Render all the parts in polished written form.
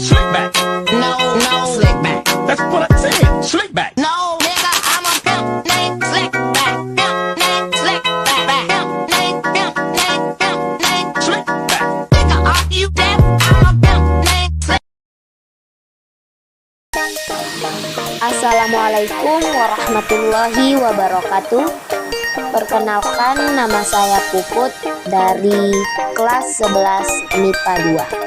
Slick back. No, slick back. That's what I said. Slick back. No, nigga, I'm a pimp named Slick back. Pimp named Slick back. Pimp named Slick back. Nigga, are you deaf? I'm a pimp named Slick. Assalamualaikum warahmatullahi wabarakatuh. Perkenalkan, nama saya Puput dari kelas 11 MIPA 2.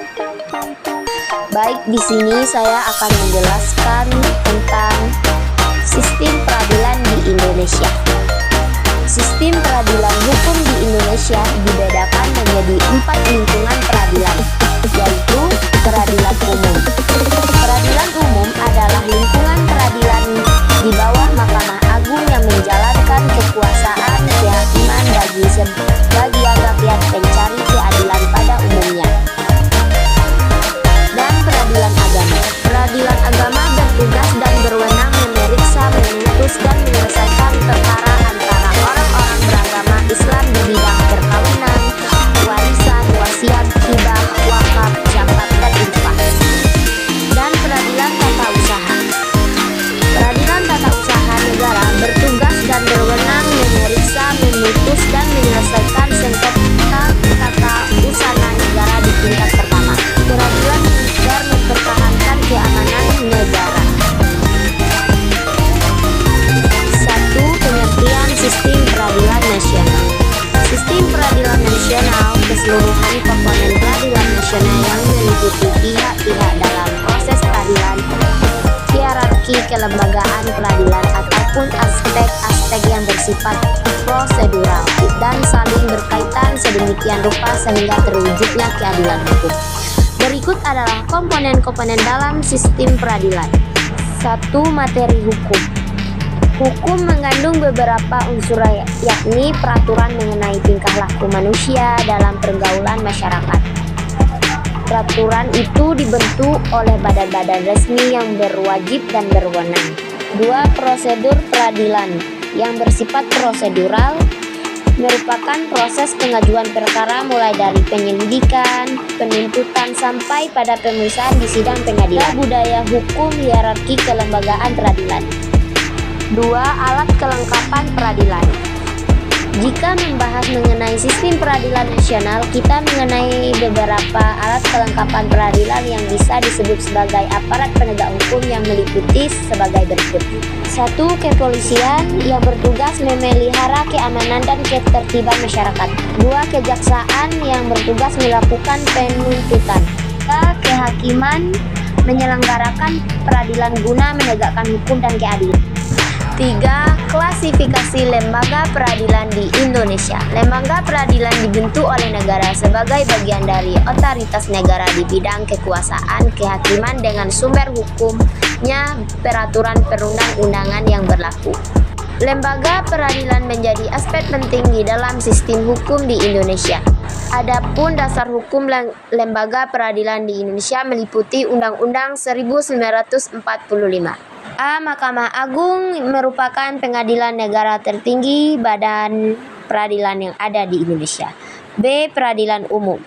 Baik, di sini saya akan menjelaskan tentang sistem peradilan di Indonesia. Sistem peradilan hukum di Indonesia dibedakan menjadi 4 lingkungan peradilan, yaitu peradilan umum. Peradilan umum adalah lingkungan peradilan di bawah Mahkamah Agung yang menjalankan kekuasaan kehakiman bagi rakyat pencari keadilan pada umumnya. Dan peradilan agama. Peradilan agama bertugas dan berwenang memeriksa, memutus, dan menyelesaikan perkara antara orang-orang beragama Islam di bidang perkawinan, warisan, wasiat, hibah, wakaf, zakat, dan infak. Dan peradilan tata usaha. Peradilan tata usaha negara bertugas dan berwenang memeriksa, memutus, dan menyelesaikan sengketa tata usaha negara di tingkat pertama. Peradilan militer mempertahankan keamanan negara. 1. Pengertian sistem peradilan nasional. Sistem peradilan nasional keseluruhan komponen peradilan nasional yang meliputi pihak-pihak dalam proses peradilan, hierarki kelembagaan peradilan ataupun aspek-aspek yang bersifat prosedural dan saling berkaitan sedemikian rupa sehingga terwujudnya keadilan hukum. Berikut adalah komponen-komponen dalam sistem peradilan. 1. Materi hukum. Hukum mengandung beberapa unsur yakni peraturan mengenai tingkah laku manusia dalam pergaulan masyarakat. Peraturan itu dibentuk oleh badan-badan resmi yang berwajib dan berwenang. 2. Prosedur peradilan yang bersifat prosedural merupakan proses pengajuan perkara mulai dari penyelidikan, penuntutan sampai pada pemeriksaan di sidang pengadilan. Budaya hukum hierarki kelembagaan peradilan. 2. Alat kelengkapan peradilan. Jika membahas mengenai sistem peradilan nasional, kita mengenai beberapa alat kelengkapan peradilan yang bisa disebut sebagai aparat penegak hukum yang meliputi sebagai berikut. 1. Kepolisian yang bertugas memelihara keamanan dan ketertiban masyarakat. 2. Kejaksaan yang bertugas melakukan penuntutan. 3. Kehakiman menyelenggarakan peradilan guna menegakkan hukum dan keadilan. 3. Klasifikasi lembaga peradilan di Indonesia. Lembaga peradilan dibentuk oleh negara sebagai bagian dari otoritas negara di bidang kekuasaan kehakiman dengan sumber hukumnya peraturan perundang-undangan yang berlaku. Lembaga peradilan menjadi aspek penting di dalam sistem hukum di Indonesia. Adapun dasar hukum lembaga peradilan di Indonesia meliputi Undang-Undang 1945. A. Mahkamah Agung merupakan pengadilan negara tertinggi badan peradilan yang ada di Indonesia. B. Peradilan umum.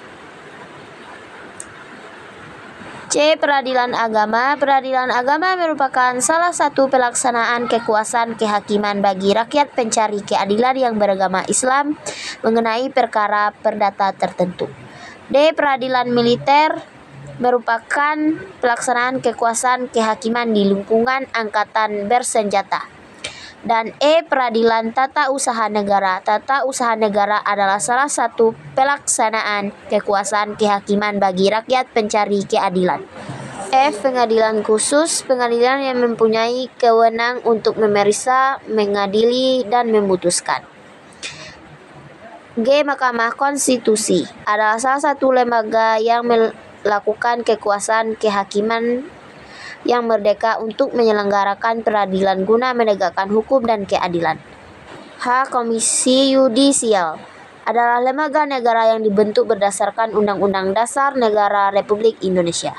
C. Peradilan agama. Peradilan agama merupakan salah satu pelaksanaan kekuasaan kehakiman bagi rakyat pencari keadilan yang beragama Islam mengenai perkara perdata tertentu. D. Peradilan militer merupakan pelaksanaan kekuasaan kehakiman di lingkungan angkatan bersenjata. Dan E. Peradilan tata usaha negara. Tata usaha negara adalah salah satu pelaksanaan kekuasaan kehakiman bagi rakyat pencari keadilan. F. Pengadilan khusus. Pengadilan yang mempunyai kewenang untuk memeriksa, mengadili, dan memutuskan. G. Mahkamah Konstitusi adalah salah satu lembaga yang melakukan kekuasaan kehakiman yang merdeka untuk menyelenggarakan peradilan guna menegakkan hukum dan keadilan. H. Komisi Yudisial adalah lembaga negara yang dibentuk berdasarkan Undang-Undang Dasar Negara Republik Indonesia.